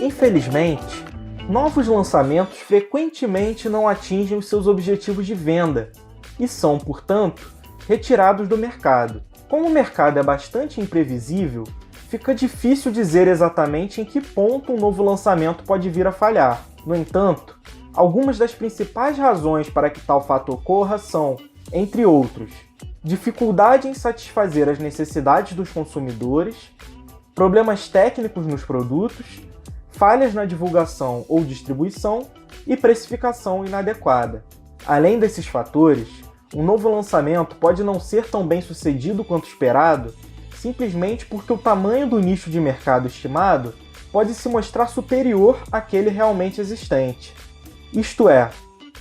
Infelizmente, novos lançamentos frequentemente não atingem os seus objetivos de venda e são, portanto, retirados do mercado. Como o mercado é bastante imprevisível, fica difícil dizer exatamente em que ponto um novo lançamento pode vir a falhar. No entanto, algumas das principais razões para que tal fato ocorra são, entre outros, dificuldade em satisfazer as necessidades dos consumidores, problemas técnicos nos produtos, falhas na divulgação ou distribuição e precificação inadequada. Além desses fatores, um novo lançamento pode não ser tão bem sucedido quanto esperado, simplesmente porque o tamanho do nicho de mercado estimado pode se mostrar superior àquele realmente existente. Isto é,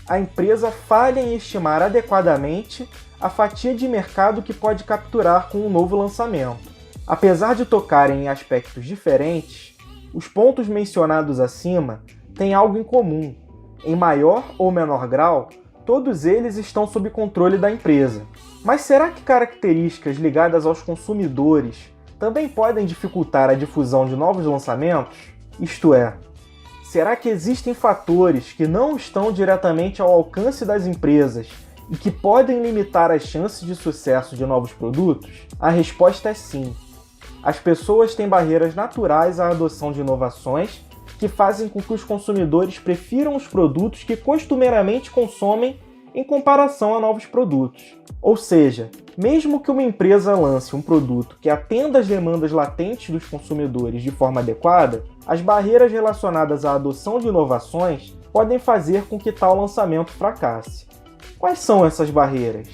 a empresa falha em estimar adequadamente a fatia de mercado que pode capturar com um novo lançamento. Apesar de tocarem em aspectos diferentes, os pontos mencionados acima têm algo em comum. Em maior ou menor grau, todos eles estão sob controle da empresa. Mas será que características ligadas aos consumidores também podem dificultar a difusão de novos lançamentos? Isto é, será que existem fatores que não estão diretamente ao alcance das empresas e que podem limitar as chances de sucesso de novos produtos? A resposta é sim. As pessoas têm barreiras naturais à adoção de inovações que fazem com que os consumidores prefiram os produtos que costumeiramente consomem em comparação a novos produtos. Ou seja, mesmo que uma empresa lance um produto que atenda às demandas latentes dos consumidores de forma adequada, as barreiras relacionadas à adoção de inovações podem fazer com que tal lançamento fracasse. Quais são essas barreiras?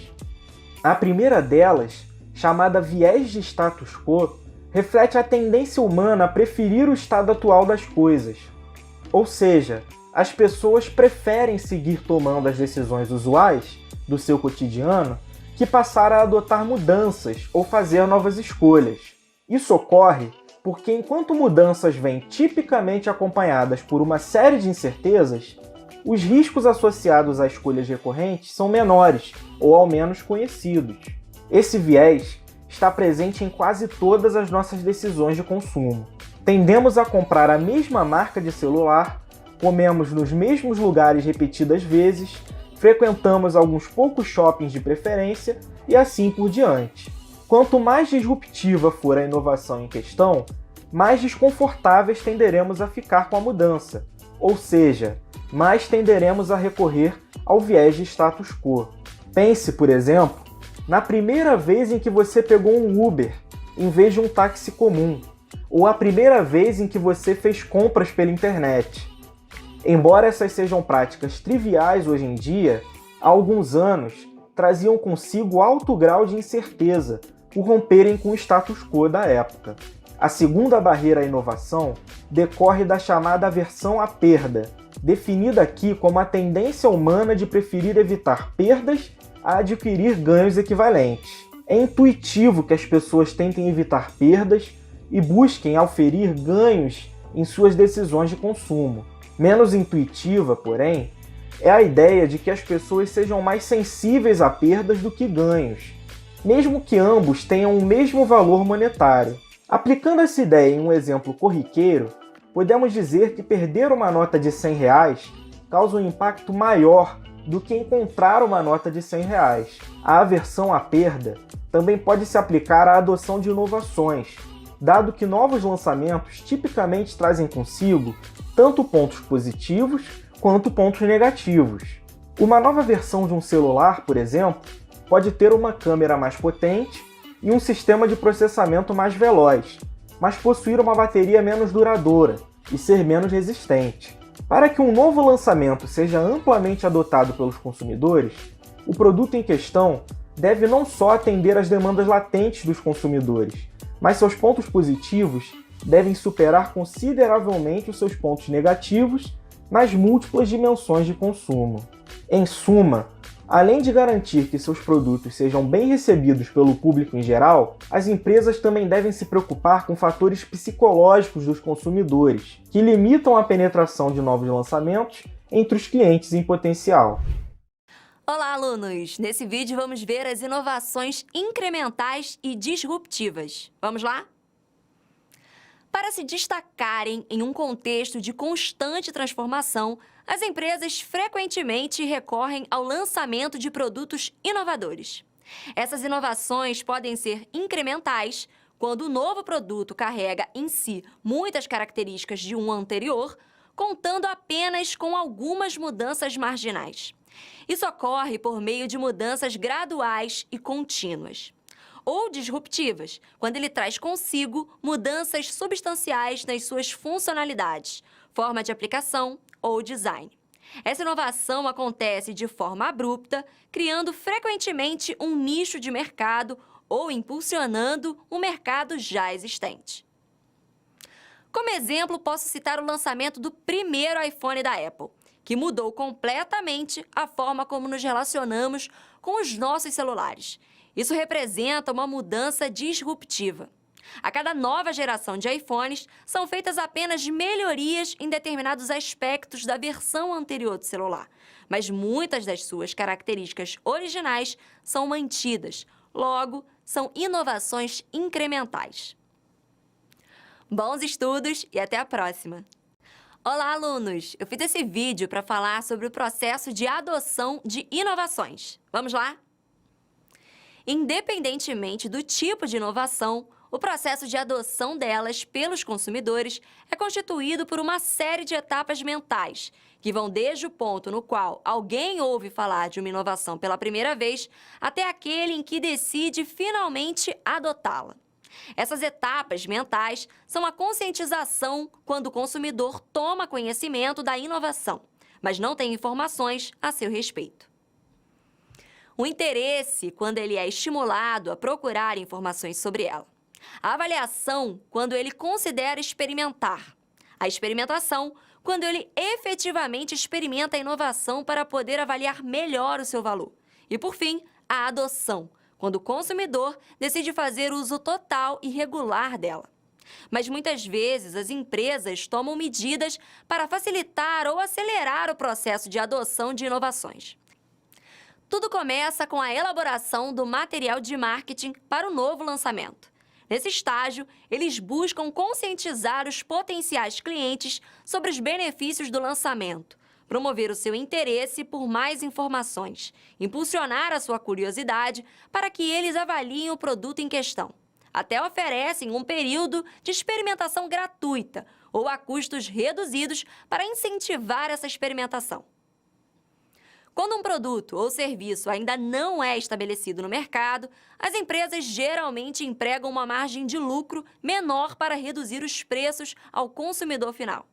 A primeira delas, chamada viés de status quo, reflete a tendência humana a preferir o estado atual das coisas. Ou seja, as pessoas preferem seguir tomando as decisões usuais do seu cotidiano que passar a adotar mudanças ou fazer novas escolhas. Isso ocorre porque enquanto mudanças vêm tipicamente acompanhadas por uma série de incertezas, os riscos associados a escolhas recorrentes são menores ou ao menos conhecidos. Esse viés está presente em quase todas as nossas decisões de consumo. Tendemos a comprar a mesma marca de celular, comemos nos mesmos lugares repetidas vezes, frequentamos alguns poucos shoppings de preferência e assim por diante. Quanto mais disruptiva for a inovação em questão, mais desconfortáveis tenderemos a ficar com a mudança, ou seja, mais tenderemos a recorrer ao viés de status quo. Pense, por exemplo, na primeira vez em que você pegou um Uber em vez de um táxi comum, ou a primeira vez em que você fez compras pela internet. Embora essas sejam práticas triviais hoje em dia, há alguns anos traziam consigo alto grau de incerteza por romperem com o status quo da época. A segunda barreira à inovação decorre da chamada aversão à perda, definida aqui como a tendência humana de preferir evitar perdas a adquirir ganhos equivalentes. É intuitivo que as pessoas tentem evitar perdas e busquem auferir ganhos em suas decisões de consumo. Menos intuitiva, porém, é a ideia de que as pessoas sejam mais sensíveis a perdas do que ganhos, mesmo que ambos tenham o mesmo valor monetário. Aplicando essa ideia em um exemplo corriqueiro, podemos dizer que perder uma nota de R$100 causa um impacto maior do que encontrar uma nota de R$100. A aversão à perda também pode se aplicar à adoção de inovações, dado que novos lançamentos tipicamente trazem consigo tanto pontos positivos quanto pontos negativos. Uma nova versão de um celular, por exemplo, pode ter uma câmera mais potente e um sistema de processamento mais veloz, mas possuir uma bateria menos duradoura e ser menos resistente. Para que um novo lançamento seja amplamente adotado pelos consumidores, o produto em questão deve não só atender às demandas latentes dos consumidores, mas seus pontos positivos devem superar consideravelmente os seus pontos negativos nas múltiplas dimensões de consumo. Em suma, além de garantir que seus produtos sejam bem recebidos pelo público em geral, as empresas também devem se preocupar com fatores psicológicos dos consumidores, que limitam a penetração de novos lançamentos entre os clientes em potencial. Olá, alunos! Nesse vídeo vamos ver as inovações incrementais e disruptivas. Vamos lá? Para se destacarem em um contexto de constante transformação, as empresas frequentemente recorrem ao lançamento de produtos inovadores. Essas inovações podem ser incrementais, quando o novo produto carrega em si muitas características de um anterior, contando apenas com algumas mudanças marginais. Isso ocorre por meio de mudanças graduais e contínuas. Ou disruptivas, quando ele traz consigo mudanças substanciais nas suas funcionalidades, forma de aplicação ou design. Essa inovação acontece de forma abrupta, criando frequentemente um nicho de mercado ou impulsionando um mercado já existente. Como exemplo, posso citar o lançamento do primeiro iPhone da Apple, que mudou completamente a forma como nos relacionamos com os nossos celulares. Isso representa uma mudança disruptiva. A cada nova geração de iPhones, são feitas apenas melhorias em determinados aspectos da versão anterior do celular, mas muitas das suas características originais são mantidas, logo, são inovações incrementais. Bons estudos e até a próxima! Olá, alunos! Eu fiz esse vídeo para falar sobre o processo de adoção de inovações. Vamos lá? Independentemente do tipo de inovação, o processo de adoção delas pelos consumidores é constituído por uma série de etapas mentais, que vão desde o ponto no qual alguém ouve falar de uma inovação pela primeira vez até aquele em que decide finalmente adotá-la. Essas etapas mentais são a conscientização quando o consumidor toma conhecimento da inovação, mas não tem informações a seu respeito. O interesse, quando ele é estimulado a procurar informações sobre ela. A avaliação, quando ele considera experimentar. A experimentação, quando ele efetivamente experimenta a inovação para poder avaliar melhor o seu valor. E, por fim, a adoção, quando o consumidor decide fazer uso total e regular dela. Mas muitas vezes as empresas tomam medidas para facilitar ou acelerar o processo de adoção de inovações. Tudo começa com a elaboração do material de marketing para o novo lançamento. Nesse estágio, eles buscam conscientizar os potenciais clientes sobre os benefícios do lançamento, promover o seu interesse por mais informações, impulsionar a sua curiosidade para que eles avaliem o produto em questão. Até oferecem um período de experimentação gratuita ou a custos reduzidos para incentivar essa experimentação. Quando um produto ou serviço ainda não é estabelecido no mercado, as empresas geralmente empregam uma margem de lucro menor para reduzir os preços ao consumidor final.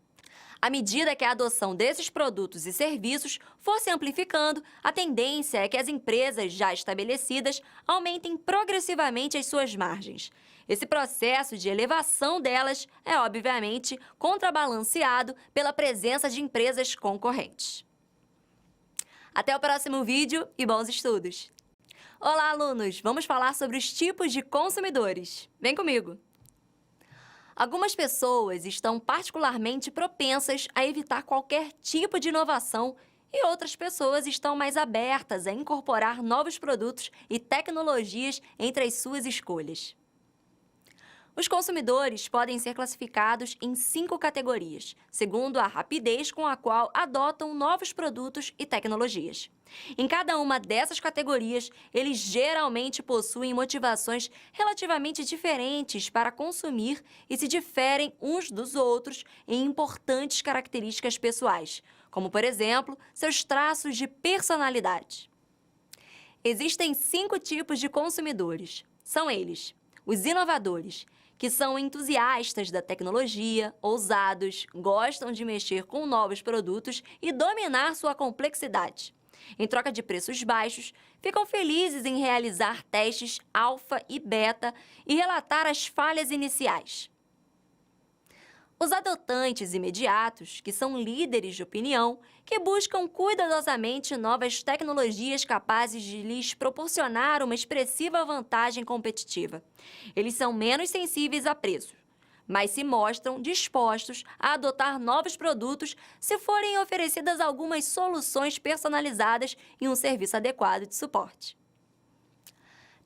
À medida que a adoção desses produtos e serviços for se amplificando, a tendência é que as empresas já estabelecidas aumentem progressivamente as suas margens. Esse processo de elevação delas é, obviamente, contrabalanceado pela presença de empresas concorrentes. Até o próximo vídeo e bons estudos! Olá, alunos! Vamos falar sobre os tipos de consumidores. Vem comigo! Algumas pessoas estão particularmente propensas a evitar qualquer tipo de inovação e outras pessoas estão mais abertas a incorporar novos produtos e tecnologias entre as suas escolhas. Os consumidores podem ser classificados em 5 categorias, segundo a rapidez com a qual adotam novos produtos e tecnologias. Em cada uma dessas categorias, eles geralmente possuem motivações relativamente diferentes para consumir e se diferem uns dos outros em importantes características pessoais, como, por exemplo, seus traços de personalidade. Existem 5 tipos de consumidores. São eles: os inovadores, que são entusiastas da tecnologia, ousados, gostam de mexer com novos produtos e dominar sua complexidade. Em troca de preços baixos, ficam felizes em realizar testes alfa e beta e relatar as falhas iniciais. Os adotantes imediatos, que são líderes de opinião, que buscam cuidadosamente novas tecnologias capazes de lhes proporcionar uma expressiva vantagem competitiva. Eles são menos sensíveis a preços, mas se mostram dispostos a adotar novos produtos se forem oferecidas algumas soluções personalizadas e um serviço adequado de suporte.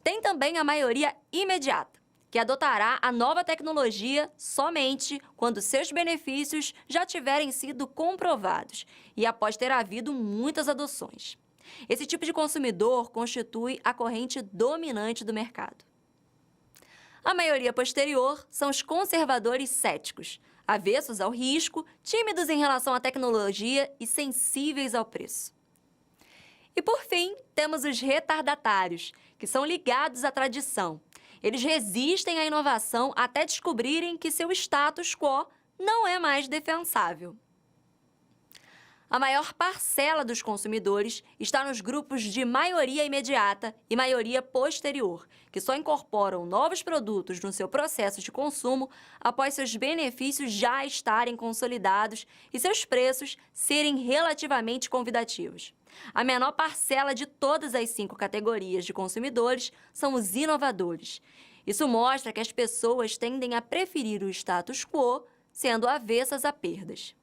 Tem também a maioria imediata, que adotará a nova tecnologia somente quando seus benefícios já tiverem sido comprovados e após ter havido muitas adoções. Esse tipo de consumidor constitui a corrente dominante do mercado. A maioria posterior são os conservadores céticos, avessos ao risco, tímidos em relação à tecnologia e sensíveis ao preço. E por fim, temos os retardatários, que são ligados à tradição. Eles resistem à inovação até descobrirem que seu status quo não é mais defensável. A maior parcela dos consumidores está nos grupos de maioria imediata e maioria posterior, que só incorporam novos produtos no seu processo de consumo após seus benefícios já estarem consolidados e seus preços serem relativamente convidativos. A menor parcela de todas as 5 categorias de consumidores são os inovadores. Isso mostra que as pessoas tendem a preferir o status quo, sendo avessas a perdas.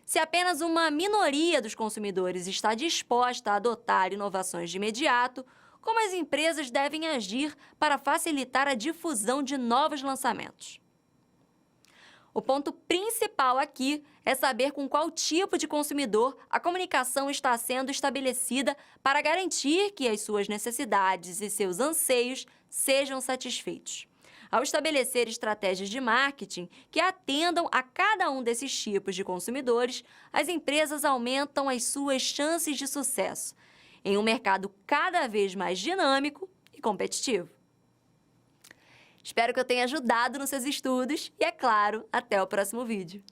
Se apenas uma minoria dos consumidores está disposta a adotar inovações de imediato, como as empresas devem agir para facilitar a difusão de novos lançamentos? O ponto principal aqui é saber com qual tipo de consumidor a comunicação está sendo estabelecida para garantir que as suas necessidades e seus anseios sejam satisfeitos. Ao estabelecer estratégias de marketing que atendam a cada um desses tipos de consumidores, as empresas aumentam as suas chances de sucesso em um mercado cada vez mais dinâmico e competitivo. Espero que eu tenha ajudado nos seus estudos e, é claro, até o próximo vídeo.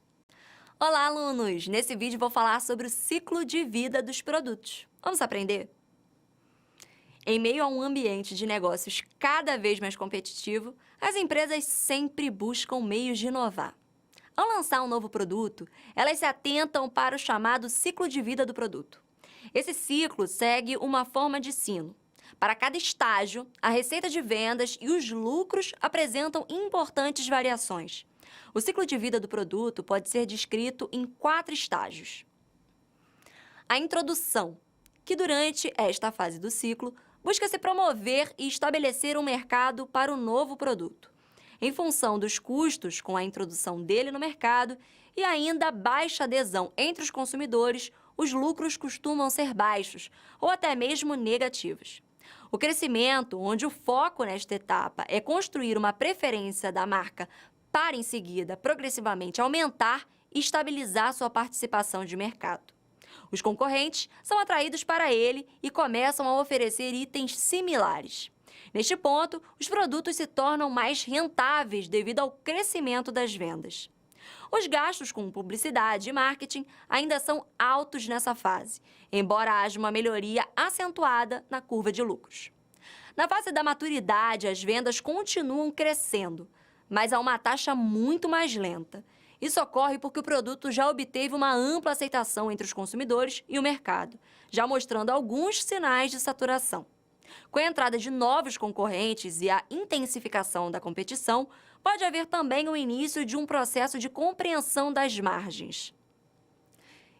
Olá, alunos! Nesse vídeo vou falar sobre o ciclo de vida dos produtos. Vamos aprender? Em meio a um ambiente de negócios cada vez mais competitivo, as empresas sempre buscam meios de inovar. Ao lançar um novo produto, elas se atentam para o chamado ciclo de vida do produto. Esse ciclo segue uma forma de sino. Para cada estágio, a receita de vendas e os lucros apresentam importantes variações. O ciclo de vida do produto pode ser descrito em 4 estágios. A introdução, que durante esta fase do ciclo, busca-se promover e estabelecer um mercado para o novo produto. Em função dos custos com a introdução dele no mercado e ainda baixa adesão entre os consumidores, os lucros costumam ser baixos ou até mesmo negativos. O crescimento, onde o foco nesta etapa é construir uma preferência da marca para, em seguida, progressivamente aumentar e estabilizar sua participação de mercado. Os concorrentes são atraídos para ele e começam a oferecer itens similares. Neste ponto, os produtos se tornam mais rentáveis devido ao crescimento das vendas. Os gastos com publicidade e marketing ainda são altos nessa fase, embora haja uma melhoria acentuada na curva de lucros. Na fase da maturidade, as vendas continuam crescendo, mas a uma taxa muito mais lenta. Isso ocorre porque o produto já obteve uma ampla aceitação entre os consumidores e o mercado, já mostrando alguns sinais de saturação. Com a entrada de novos concorrentes e a intensificação da competição, pode haver também o início de um processo de compreensão das margens.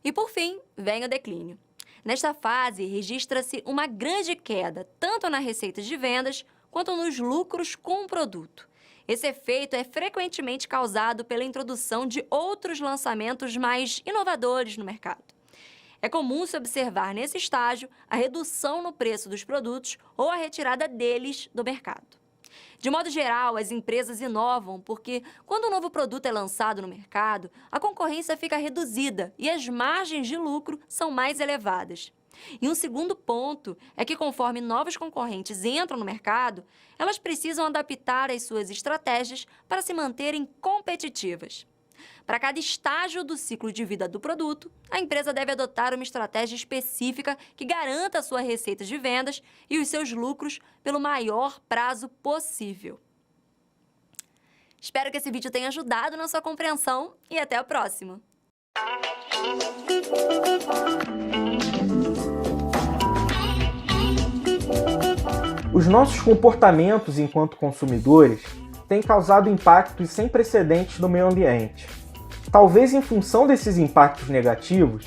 E, por fim, vem o declínio. Nesta fase, registra-se uma grande queda, tanto na receita de vendas quanto nos lucros com o produto. Esse efeito é frequentemente causado pela introdução de outros lançamentos mais inovadores no mercado. É comum se observar nesse estágio a redução no preço dos produtos ou a retirada deles do mercado. De modo geral, as empresas inovam porque, quando um novo produto é lançado no mercado, a concorrência fica reduzida e as margens de lucro são mais elevadas. E um segundo ponto é que, conforme novos concorrentes entram no mercado, elas precisam adaptar as suas estratégias para se manterem competitivas. Para cada estágio do ciclo de vida do produto, a empresa deve adotar uma estratégia específica que garanta a sua receita de vendas e os seus lucros pelo maior prazo possível. Espero que esse vídeo tenha ajudado na sua compreensão e até o próximo! Os nossos comportamentos enquanto consumidores tem causado impactos sem precedentes no meio ambiente. Talvez em função desses impactos negativos,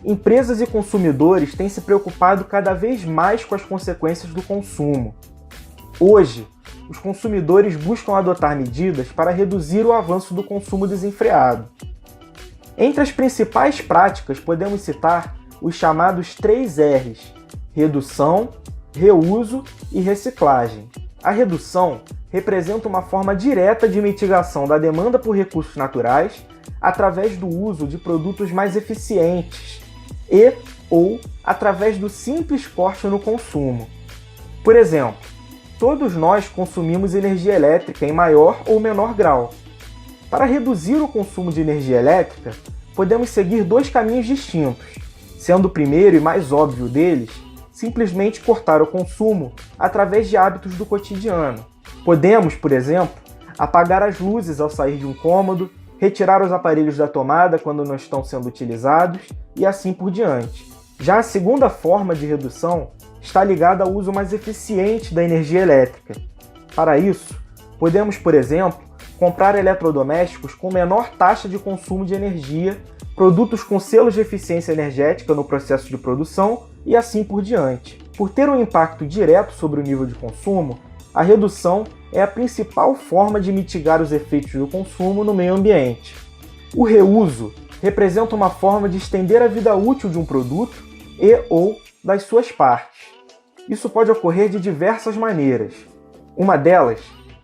empresas e consumidores têm se preocupado cada vez mais com as consequências do consumo. Hoje, os consumidores buscam adotar medidas para reduzir o avanço do consumo desenfreado. Entre as principais práticas, podemos citar os chamados 3 R's: redução, reuso e reciclagem. A redução representa uma forma direta de mitigação da demanda por recursos naturais através do uso de produtos mais eficientes ou através do simples corte no consumo. Por exemplo, todos nós consumimos energia elétrica em maior ou menor grau. Para reduzir o consumo de energia elétrica, podemos seguir 2 caminhos distintos, sendo o primeiro e mais óbvio deles simplesmente cortar o consumo através de hábitos do cotidiano. Podemos, por exemplo, apagar as luzes ao sair de um cômodo, retirar os aparelhos da tomada quando não estão sendo utilizados e assim por diante. Já a segunda forma de redução está ligada ao uso mais eficiente da energia elétrica. Para isso, podemos, por exemplo, comprar eletrodomésticos com menor taxa de consumo de energia, produtos com selos de eficiência energética no processo de produção e assim por diante. Por ter um impacto direto sobre o nível de consumo, a redução é a principal forma de mitigar os efeitos do consumo no meio ambiente. O reuso representa uma forma de estender a vida útil de um produto ou das suas partes. Isso pode ocorrer de diversas maneiras. Uma delas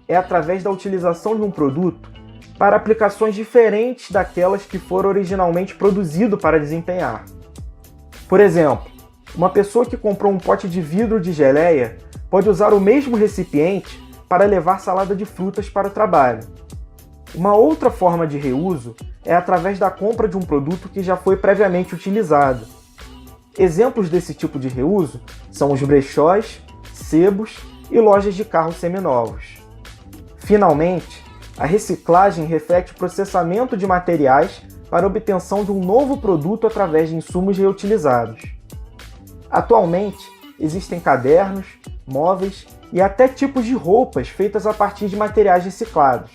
é através da utilização de um produto para aplicações diferentes daquelas que foram originalmente produzido para desempenhar. Por exemplo, uma pessoa que comprou um pote de vidro de geleia pode usar o mesmo recipiente para levar salada de frutas para o trabalho. Uma outra forma de reuso é através da compra de um produto que já foi previamente utilizado. Exemplos desse tipo de reuso são os brechós, sebos e lojas de carros seminovos. Finalmente, a reciclagem reflete o processamento de materiais para obtenção de um novo produto através de insumos reutilizados. Atualmente, existem cadernos, móveis e até tipos de roupas feitas a partir de materiais reciclados.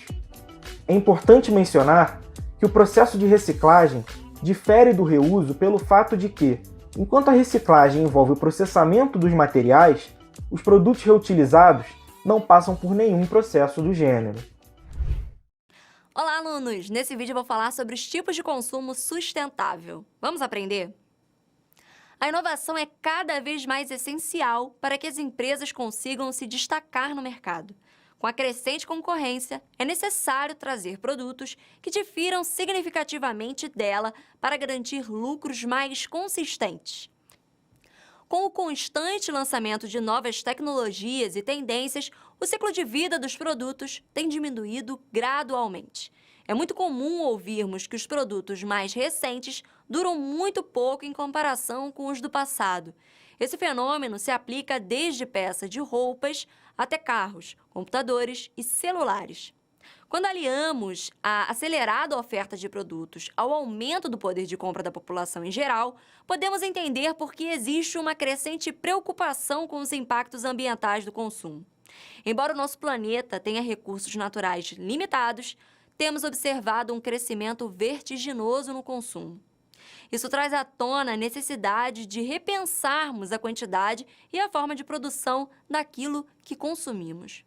É importante mencionar que o processo de reciclagem difere do reuso pelo fato de que, enquanto a reciclagem envolve o processamento dos materiais, os produtos reutilizados não passam por nenhum processo do gênero. Olá, alunos! Nesse vídeo eu vou falar sobre os tipos de consumo sustentável. Vamos aprender? A inovação é cada vez mais essencial para que as empresas consigam se destacar no mercado. Com a crescente concorrência, é necessário trazer produtos que difiram significativamente dela para garantir lucros mais consistentes. Com o constante lançamento de novas tecnologias e tendências, o ciclo de vida dos produtos tem diminuído gradualmente. É muito comum ouvirmos que os produtos mais recentes duram muito pouco em comparação com os do passado. Esse fenômeno se aplica desde peças de roupas até carros, computadores e celulares. Quando aliamos a acelerada oferta de produtos ao aumento do poder de compra da população em geral, podemos entender por que existe uma crescente preocupação com os impactos ambientais do consumo. Embora o nosso planeta tenha recursos naturais limitados, temos observado um crescimento vertiginoso no consumo. Isso traz à tona a necessidade de repensarmos a quantidade e a forma de produção daquilo que consumimos.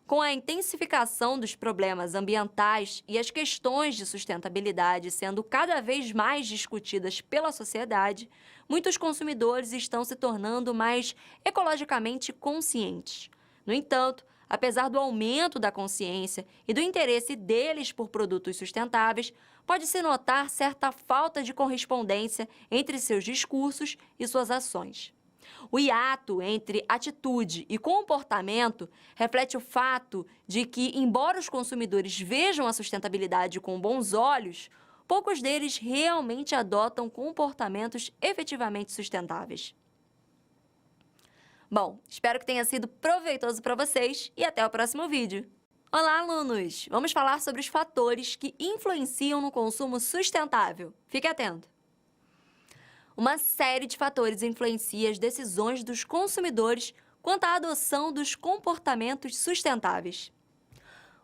Com a intensificação dos problemas ambientais e as questões de sustentabilidade sendo cada vez mais discutidas pela sociedade, muitos consumidores estão se tornando mais ecologicamente conscientes. No entanto, apesar do aumento da consciência e do interesse deles por produtos sustentáveis, pode-se notar certa falta de correspondência entre seus discursos e suas ações. O hiato entre atitude e comportamento reflete o fato de que, embora os consumidores vejam a sustentabilidade com bons olhos, poucos deles realmente adotam comportamentos efetivamente sustentáveis. Bom, espero que tenha sido proveitoso para vocês e até o próximo vídeo. Olá, alunos! Vamos falar sobre os fatores que influenciam no consumo sustentável. Fique atento! Uma série de fatores influencia as decisões dos consumidores quanto à adoção dos comportamentos sustentáveis.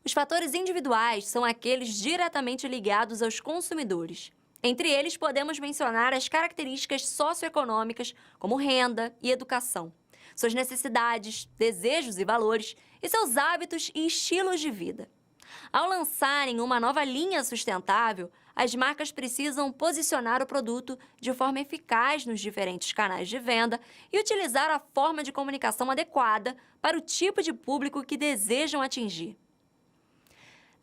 Os fatores individuais são aqueles diretamente ligados aos consumidores. Entre eles, podemos mencionar as características socioeconômicas, como renda e educação, suas necessidades, desejos e valores, e seus hábitos e estilos de vida. Ao lançarem uma nova linha sustentável, as marcas precisam posicionar o produto de forma eficaz nos diferentes canais de venda e utilizar a forma de comunicação adequada para o tipo de público que desejam atingir.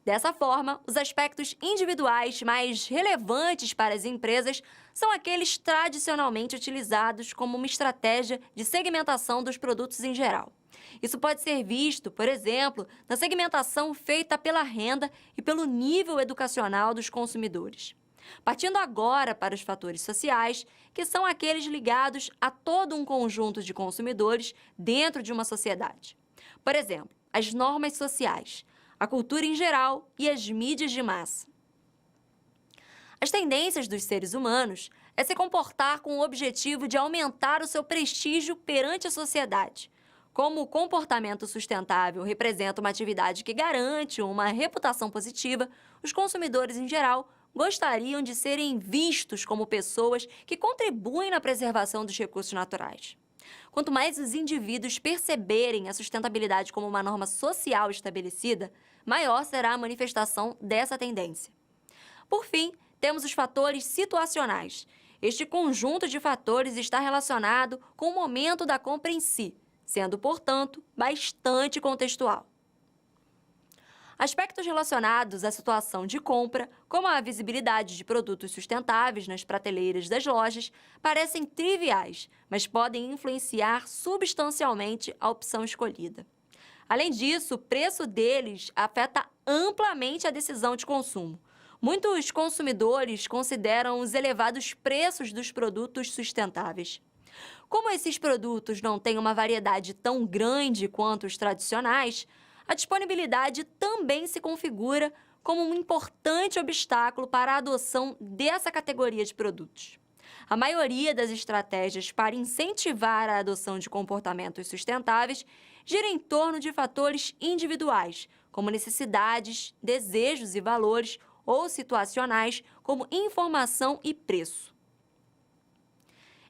Dessa forma, os aspectos individuais mais relevantes para as empresas são aqueles tradicionalmente utilizados como uma estratégia de segmentação dos produtos em geral. Isso pode ser visto, por exemplo, na segmentação feita pela renda e pelo nível educacional dos consumidores. Partindo agora para os fatores sociais, que são aqueles ligados a todo um conjunto de consumidores dentro de uma sociedade. Por exemplo, as normas sociais, a cultura em geral e as mídias de massa. As tendências dos seres humanos é se comportar com o objetivo de aumentar o seu prestígio perante a sociedade. Como o comportamento sustentável representa uma atividade que garante uma reputação positiva, os consumidores em geral gostariam de serem vistos como pessoas que contribuem na preservação dos recursos naturais. Quanto mais os indivíduos perceberem a sustentabilidade como uma norma social estabelecida, maior será a manifestação dessa tendência. Por fim, temos os fatores situacionais. Este conjunto de fatores está relacionado com o momento da compra em si, sendo, portanto, bastante contextual. Aspectos relacionados à situação de compra, como a visibilidade de produtos sustentáveis nas prateleiras das lojas, parecem triviais, mas podem influenciar substancialmente a opção escolhida. Além disso, o preço deles afeta amplamente a decisão de consumo. Muitos consumidores consideram os elevados preços dos produtos sustentáveis. Como esses produtos não têm uma variedade tão grande quanto os tradicionais, a disponibilidade também se configura como um importante obstáculo para a adoção dessa categoria de produtos. A maioria das estratégias para incentivar a adoção de comportamentos sustentáveis gira em torno de fatores individuais, como necessidades, desejos e valores, ou situacionais, como informação e preço.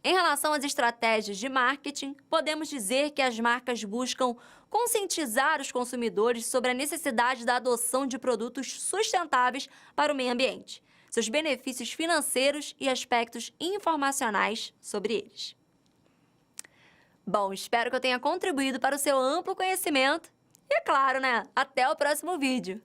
Em relação às estratégias de marketing, podemos dizer que as marcas buscam conscientizar os consumidores sobre a necessidade da adoção de produtos sustentáveis para o meio ambiente, seus benefícios financeiros e aspectos informacionais sobre eles. Bom, espero que eu tenha contribuído para o seu amplo conhecimento e, é claro, até o próximo vídeo!